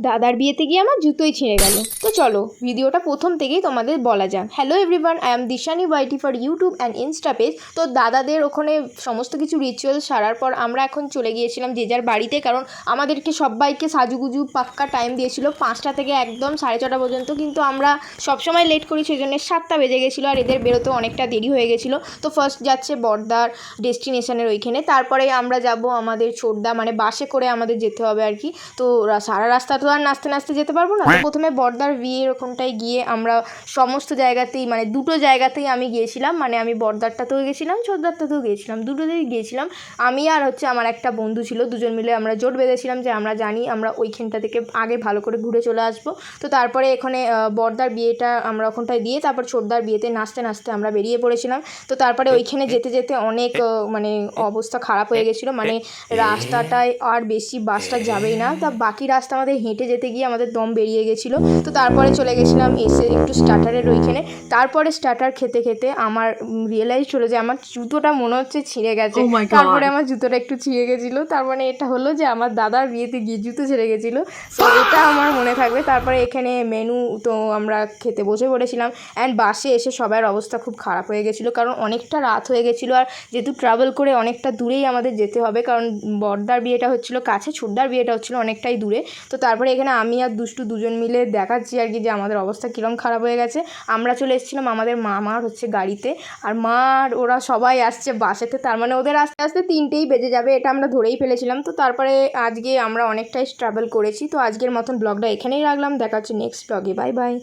দাদার বিয়েতে গিয়ে আমার জুতোই ছিঁড়ে গেল। তো চলো ভিডিওটা প্রথম থেকেই তোমাদের বলা যাক। Hello everyone, I am Dishani YT for YouTube and Insta page. তো দাদাদের ওখানে সমস্ত কিছু রিচুয়াল সারার পর আমরা এখন চলে গিয়েছিলাম যে যার বাড়িতে, কারণ আমাদেরকে সবাইকে সাজুগুজু পাক্কা টাইম দিয়েছিল 5টা থেকে একদম 6:30 পর্যন্ত, কিন্তু আমরা সবসময় লেট করি, সেই জন্য 7টা বেজে গেছিলো আর এদের বেরোতেও অনেকটা দেরি হয়ে গেছিলো। তো ফার্স্ট যাচ্ছে বর্দার ডেস্টিনেশনের ওইখানে, তারপরে আমরা যাব আমাদের ছোটদা, মানে বাসে করে আমাদের যেতে হবে আর কি। তো সারা রাস্তা তো আর নাচতে নাচতে যেতে পারবো না। তো প্রথমে বর্দার বিয়ের ওখানটায় গিয়ে আমরা সমস্ত জায়গাতেই, মানে দুটো জায়গাতেই আমি গিয়েছিলাম, মানে আমি বর্দারটাতেও গেছিলাম, ছোটদারটাতেও গিয়েছিলাম, দুটোতেই গিয়েছিলাম। আমি আর হচ্ছে আমার একটা বন্ধু ছিল, দুজন মিলে আমরা জোট বেঁধেছিলাম যে আমরা জানি আমরা ওইখানটা থেকে আগে ভালো করে ঘুরে চলে আসবো। তো তারপরে এখানে বর্দার বিয়েটা আমরা ওখানটায় দিয়ে তারপর ছোটদার বিয়েতে নাচতে নাচতে আমরা বেরিয়ে পড়েছিলাম। তো তারপরে ওইখানে যেতে যেতে অনেক মানে অবস্থা খারাপ হয়ে গেছিলো, মানে রাস্তাটায় আর বেশি বাসটা যাবেই না। তা বাকি রাস্তা আমাদের হেঁটে যেতে গিয়ে আমাদের দম বেরিয়ে গেছিলো। তো তারপরে চলে গেছিলাম এসে একটু স্টার্টারের ওইখানে। তারপরে স্টার্টার খেতে খেতে আমার রিয়েলাইজ হলো যে আমার জুতোটা মনে হচ্ছে ছিঁড়ে গেছে। তারপরে আমার জুতোটা একটু ছিঁড়ে গেছিলো, তার মানে এটা হলো যে আমার দাদার বিয়েতে গিয়ে জুতো ছিঁড়ে গেছিলো। তো এটা আমার মনে থাকবে। তারপরে এখানে মেনু তো আমরা খেতে বসে পড়েছিলাম, অ্যান্ড বাসে এসে সবার অবস্থা খুব খারাপ হয়ে গেছিলো, কারণ অনেকটা রাত হয়ে গেছিলো আর যেহেতু ট্রাভেল করে অনেকটা দূরেই আমাদের যেতে হবে, কারণ বর্দার বিয়েটা হচ্ছিলো কাছে, ছোটদার বিয়েটা হচ্ছিলো অনেকটাই দূরে। তো তারপরে এখানে আমি আর দুষ্টু দুজন মিলে দেখাচ্ছি আর কি যে আমাদের অবস্থা কীরকম খারাপ হয়ে গেছে। আমরা চলে এসেছিলাম আমাদের মামার হচ্ছে গাড়িতে, আর মা আর ওরা সবাই আসছে বাসেতে, তার মানে ওদের আস্তে আস্তে 3টেই বেজে যাবে, এটা আমরা ধরেই ফেলেছিলাম। তো তারপরে আজকে আমরা অনেকটাই ট্রাভেল করেছি। তো আজকের মতন ব্লগটা এখানেই রাখলাম, দেখা হচ্ছে নেক্সট ব্লগে। Bye bye.